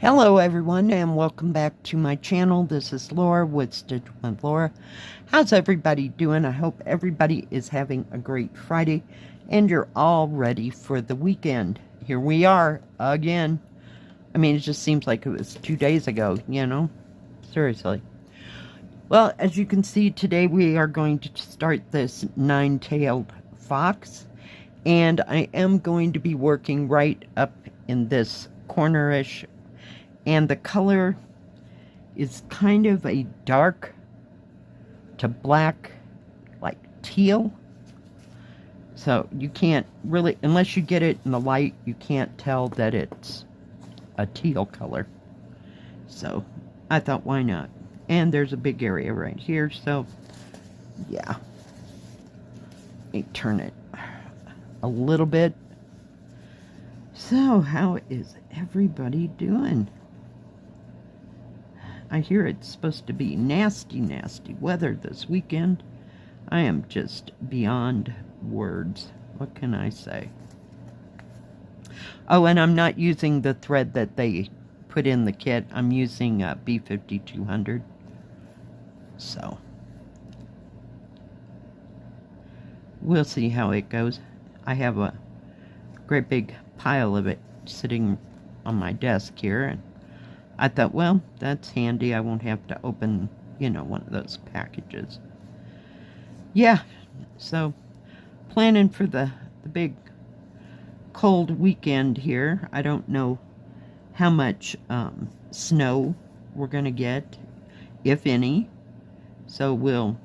Hello everyone and welcome back to my channel. This is Lora with Stitch with Lora. How's everybody doing? I hope everybody is having a great Friday and you're all ready for the weekend. Here we are again. I mean, it just seems like it was 2 days ago, you know? Seriously. Well, as you can see, today we are going to start this nine-tailed fox, and I am going to be working right up in this corner-ish. And the color is kind of a dark to black, like teal. So you can't really, unless you get it in the light, you can't tell that it's a teal color. So I thought, why not? And there's a big area right here, so yeah. Let me turn it a little bit. So how is everybody doing? I hear it's supposed to be nasty, nasty weather this weekend. I am just beyond words. What can I say? Oh, and I'm not using the thread that they put in the kit. I'm using B5200. So, we'll see how it goes. I have a great big pile of it sitting on my desk here, and I thought, well, that's handy. I won't have to open, you know, one of those packages. Yeah, so planning for the big cold weekend here. I don't know how much snow we're going to get, if any. So we'll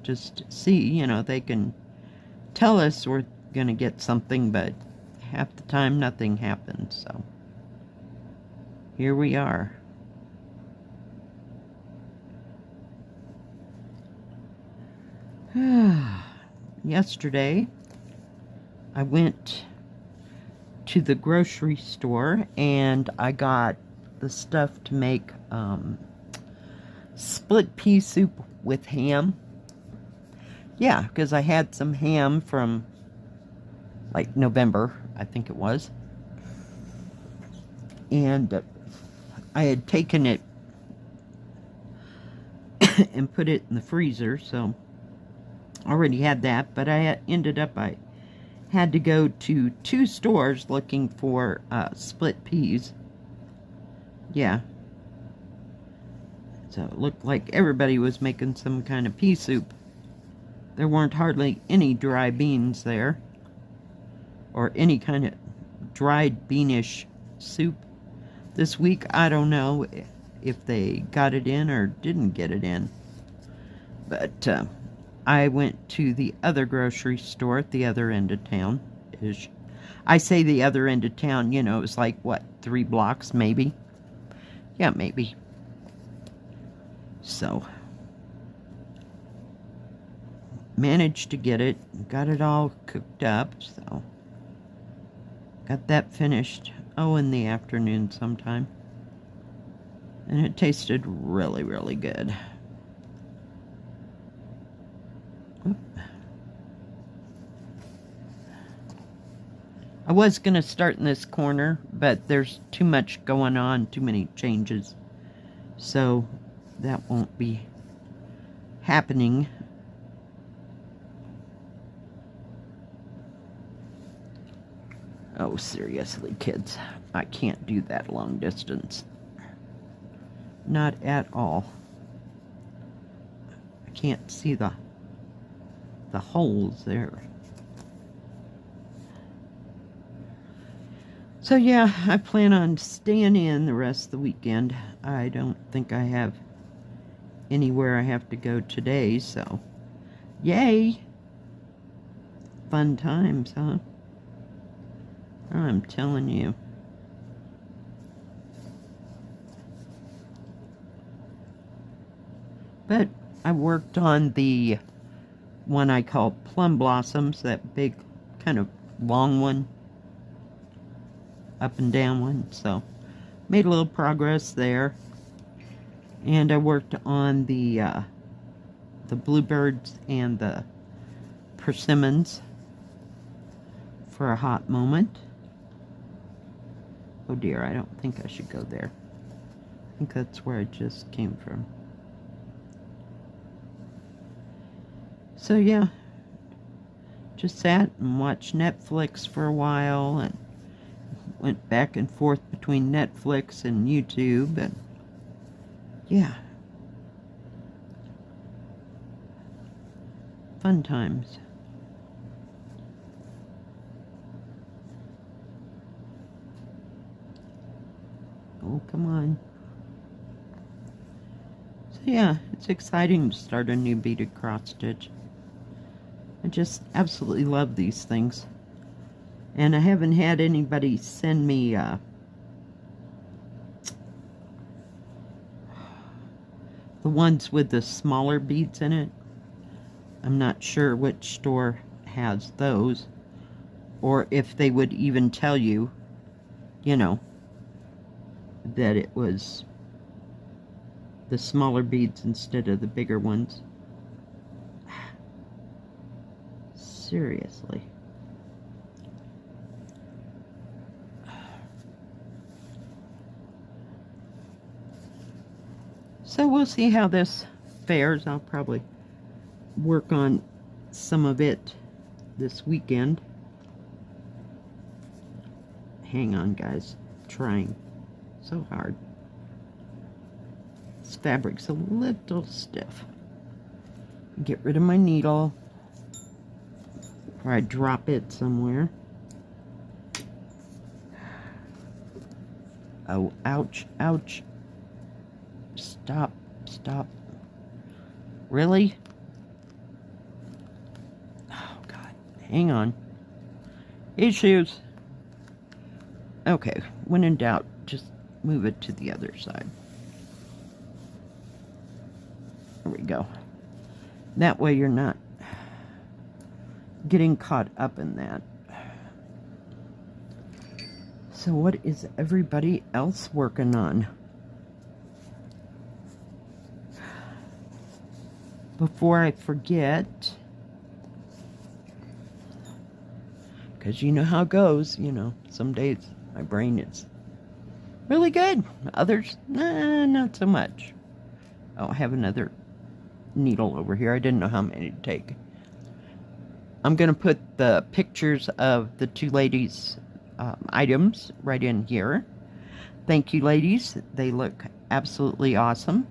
just see, you know, they can tell us we're going to get something, but half the time nothing happens, so here we are. Yesterday, I went to the grocery store and I got the stuff to make split pea soup with ham. Yeah, because I had some ham from like November, I think it was. And I had taken it and put it in the freezer, so I already had that, but I had to go to 2 stores looking for split peas. Yeah. So it looked like everybody was making some kind of pea soup. There weren't hardly any dry beans there, or any kind of dried beanish soup. This week, I don't know if they got it in or didn't get it in. But I went to the other grocery store at the other end of town. I say the other end of town, you know, it was like, what, 3 blocks maybe? Yeah, maybe. So, managed to get it, got it all cooked up, so got that finished, in the afternoon sometime. And it tasted really, really good. Oop. I was going to start in this corner, but there's too much going on, too many changes. So that won't be happening. Oh, seriously, kids. I can't do that long distance. Not at all. I can't see the holes there. So yeah, I plan on staying in the rest of the weekend. I don't think I have anywhere I have to go today, so yay! Fun times, huh? I'm telling you. But I worked on the one I call Plum Blossoms, that big kind of long one, up and down one, so made a little progress there. And I worked on the bluebirds and the persimmons for a hot moment. Oh dear, I don't think I should go there. I think that's where I just came from. So yeah, just sat and watched Netflix for a while and went back and forth between Netflix and YouTube, and yeah, fun times. Oh, come on. So yeah, it's exciting to start a new beaded cross stitch. I just absolutely love these things. And I haven't had anybody send me the ones with the smaller beads in it. I'm not sure which store has those, or if they would even tell you, you know, that it was the smaller beads instead of the bigger ones. Seriously. So we'll see how this fares. I'll probably work on some of it this weekend. Hang on, guys. I'm trying so hard. This fabric's a little stiff. Get rid of my needle before I drop it somewhere. Oh, ouch, ouch. Stop, stop. Really? Oh, God. Hang on. Issues. Okay, when in doubt, just move it to the other side. There we go. That way you're not getting caught up in that. So what is everybody else working on? Before I forget, because you know how it goes, you know, some days my brain is really good, others, nah, not so much. Oh, I have another needle over here. I didn't know how many to take. I'm going to put the pictures of the two ladies' items right in here. Thank you, ladies. They look absolutely awesome.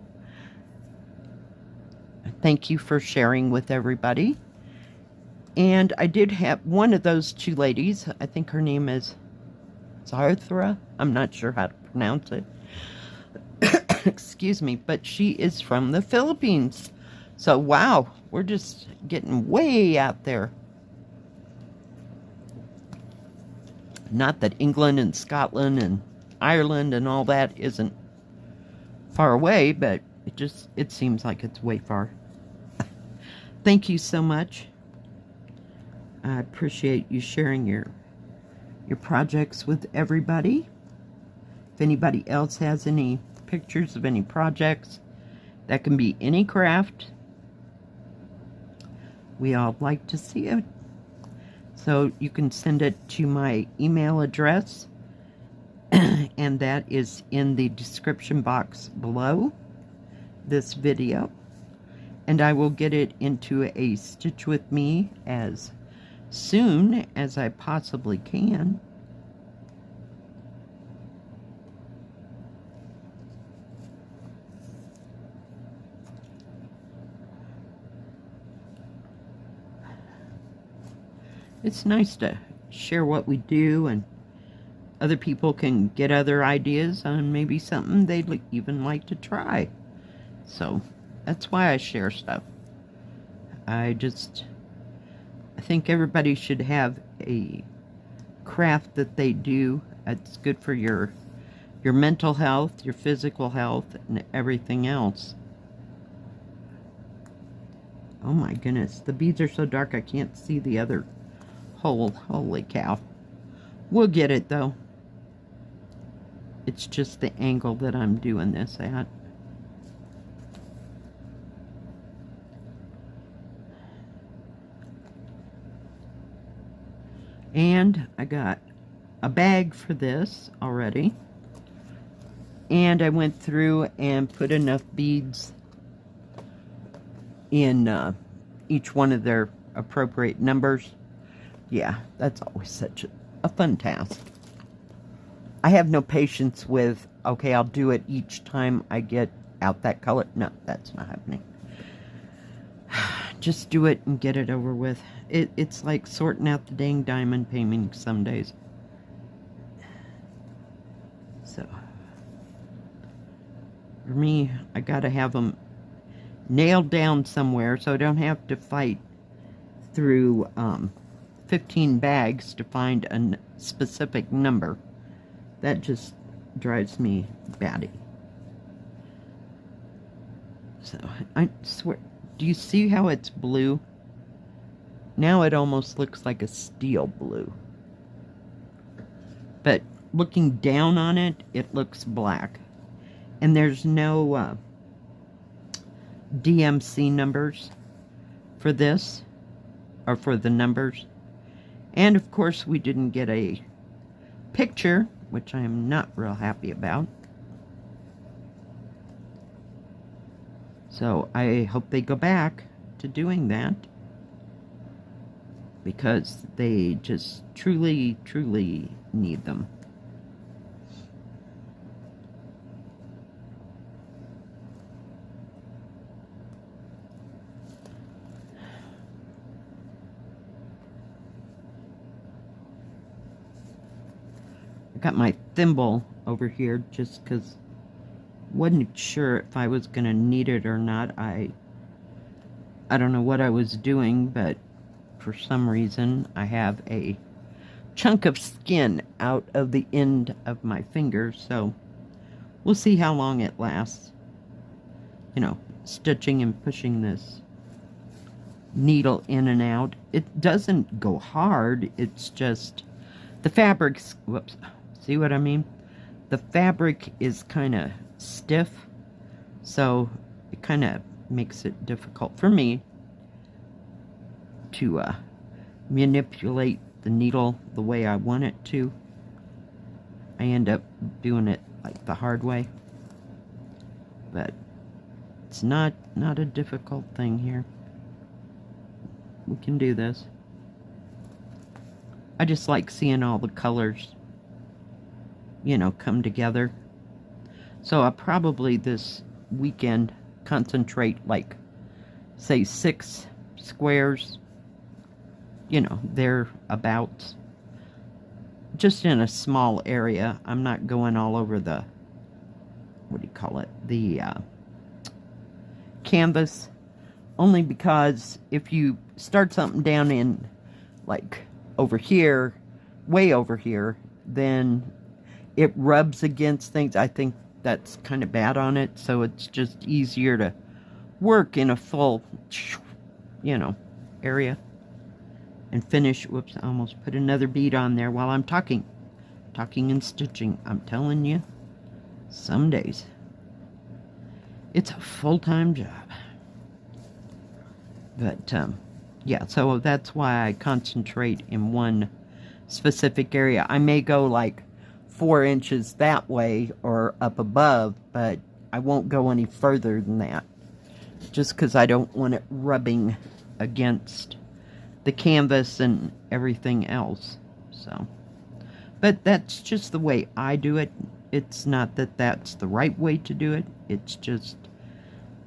Thank you for sharing with everybody. And I did have one of those two ladies. I think her name is Zarthra. I'm not sure how to pronounce it. Excuse me. But she is from the Philippines. So, wow. We're just getting way out there. Not that England and Scotland and Ireland and all that isn't far away, but it seems like it's way far. Thank you so much. I appreciate you sharing your projects with everybody. If anybody else has any pictures of any projects, that can be any craft, we all like to see it. So you can send it to my email address, and that is in the description box below this video. And I will get it into a Stitch With Me as soon as I possibly can. It's nice to share what we do, and other people can get other ideas on maybe something they'd even like to try. So that's why I share stuff. I think everybody should have a craft that they do. It's good for your mental health, your physical health, and everything else. Oh my goodness, the beads are so dark I can't see the other hole. Holy cow. We'll get it though. It's just the angle that I'm doing this at. And I got a bag for this already. And I went through and put enough beads in each one of their appropriate numbers. Yeah, that's always such a fun task. I have no patience with, okay, I'll do it each time I get out that color. No, that's not happening. Just do it and get it over with. It's like sorting out the dang diamond painting some days. So, for me, I gotta have them nailed down somewhere so I don't have to fight through 15 bags to find a specific number. That just drives me batty. So, I swear, do you see how it's blue? Now it almost looks like a steel blue. But looking down on it, it looks black. And there's no DMC numbers for this, or for the numbers. And of course we didn't get a picture, which I am not real happy about. So I hope they go back to doing that, because they just truly, truly need them. I got my thimble over here just because wasn't sure if I was going to need it or not. I don't know what I was doing, but for some reason I have a chunk of skin out of the end of my finger, so we'll see how long it lasts. You know, stitching and pushing this needle in and out. It doesn't go hard, it's just the fabric's, whoops, see what I mean? The fabric is kind of stiff, so it kind of makes it difficult for me to manipulate the needle the way I want it to. I end up doing it like the hard way, but it's not a difficult thing here. We can do this. I just like seeing all the colors, you know, come together. So I'll probably this weekend concentrate, like, say 6 squares, you know, they're about just in a small area. I'm not going all over the, what do you call it, the canvas, only because if you start something down in, like, over here, way over here, then it rubs against things. I think that's kind of bad on it, so it's just easier to work in a full, you know, area and finish. Whoops, I almost put another bead on there while I'm talking and stitching. I'm telling you, some days it's a full-time job. But yeah, so that's why I concentrate in one specific area. I may go like 4 inches that way or up above, but I won't go any further than that, just because I don't want it rubbing against the canvas and everything else. So, but that's just the way I do it. It's not that that's the right way to do it. It's just,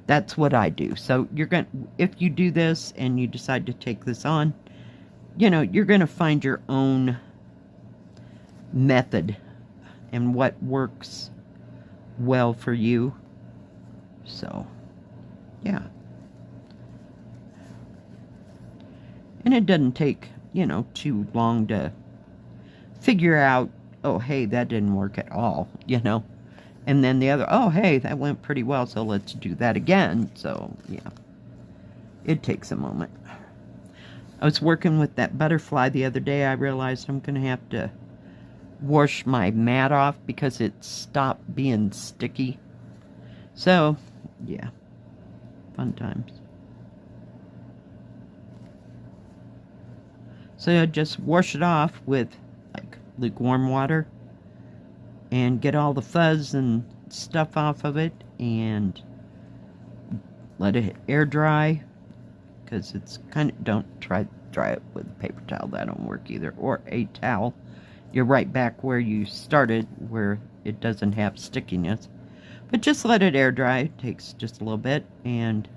that's what I do. So you're going to, if you do this and you decide to take this on, you know, you're going to find your own method and what works well for you. So, yeah. And it doesn't take, you know, too long to figure out, oh, hey, that didn't work at all, you know. And then the other, oh, hey, that went pretty well, so let's do that again. So, yeah. It takes a moment. I was working with that butterfly the other day. I realized I'm going to have to wash my mat off because it stopped being sticky. So, yeah. Fun times. So I just wash it off with like lukewarm water and get all the fuzz and stuff off of it and let it air dry, because it's kind of, don't try dry it with a paper towel, that don't work either, or a towel. You're right back where you started, where it doesn't have stickiness. But just let it air dry. It takes just a little bit, and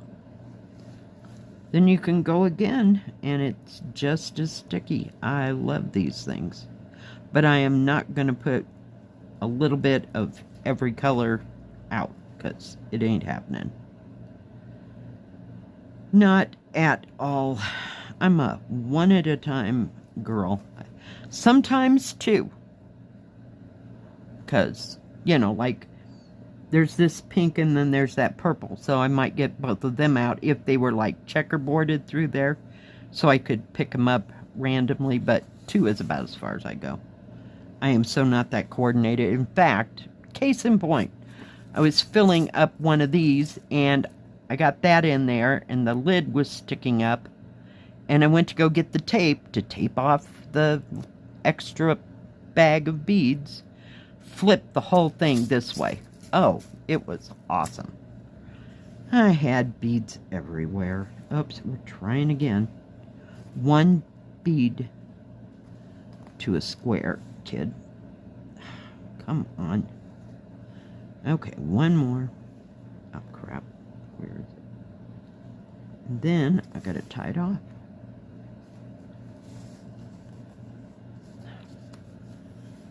then you can go again, and it's just as sticky. I love these things. But I am not going to put a little bit of every color out, because it ain't happening. Not at all. I'm a one at a time girl. Sometimes two. Because, you know, like, there's this pink and then there's that purple. So I might get both of them out if they were like checkerboarded through there. So I could pick them up randomly, but two is about as far as I go. I am so not that coordinated. In fact, case in point, I was filling up one of these and I got that in there and the lid was sticking up. And I went to go get the tape to tape off the extra bag of beads. Flipped the whole thing this way. Oh, it was awesome. I had beads everywhere. Oops, we're trying again. One bead to a square, kid. Come on. Okay, one more. Oh, crap. Where is it? And then I got to tie it off.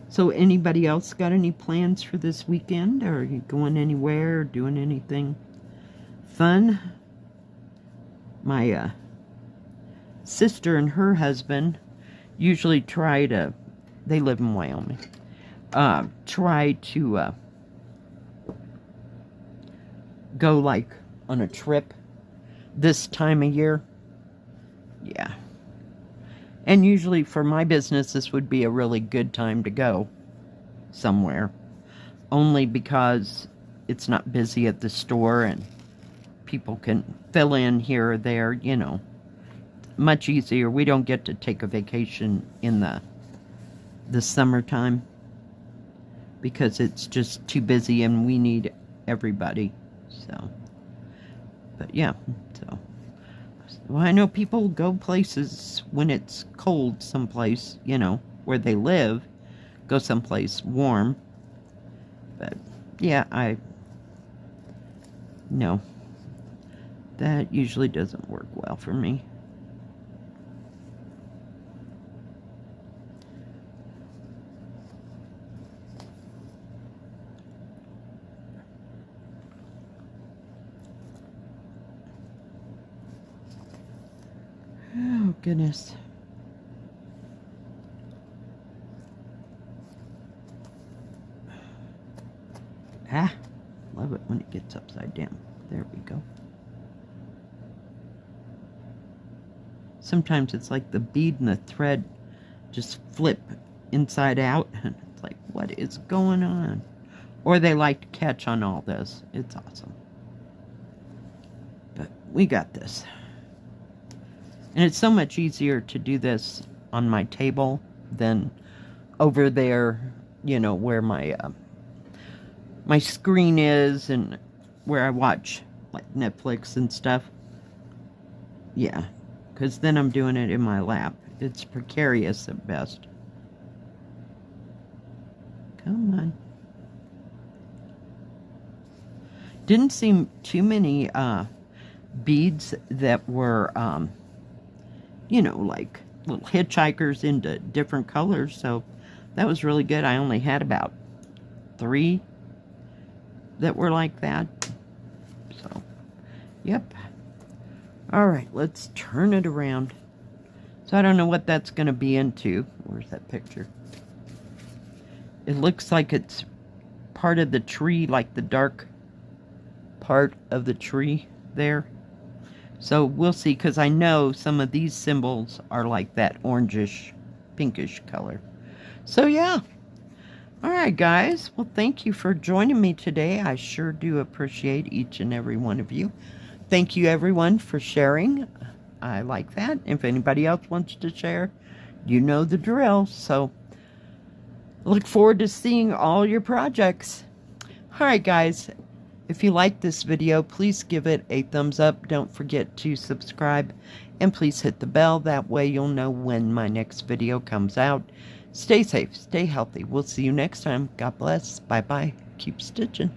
So anybody else got any plans for this weekend? Or are you going anywhere or doing anything fun? My sister and her husband usually try to, they live in Wyoming, try to go like on a trip this time of year. Yeah. And usually for my business, this would be a really good time to go somewhere. Only because it's not busy at the store and people can fill in here or there, you know. Much easier. We don't get to take a vacation in the summertime because it's just too busy and we need everybody. So, but yeah, so. Well, I know people go places when it's cold someplace, you know, where they live, go someplace warm. But, yeah, no, that usually doesn't work well for me. Oh, goodness. Ah, love it when it gets upside down. There we go. Sometimes it's like the bead and the thread just flip inside out. And it's like, what is going on? Or they like to catch on all this. It's awesome. But we got this. And it's so much easier to do this on my table than over there, you know, where my my screen is and where I watch like Netflix and stuff. Yeah, because then I'm doing it in my lap. It's precarious at best. Come on. Didn't seem too many beads that were you know, like little hitchhikers into different colors. So that was really good. I only had about 3 that were like that. So, yep. All right, let's turn it around. So I don't know what that's going to be into. Where's that picture? It looks like it's part of the tree, like the dark part of the tree there. So we'll see, because I know some of these symbols are like that orangish, pinkish color. So yeah. All right, guys. Well, thank you for joining me today. I sure do appreciate each and every one of you. Thank you, everyone, for sharing. I like that. If anybody else wants to share, you know the drill. So look forward to seeing all your projects. Alright guys, if you like this video, please give it a thumbs up. Don't forget to subscribe and please hit the bell. That way you'll know when my next video comes out. Stay safe, stay healthy. We'll see you next time. God bless. Bye-bye. Keep stitching.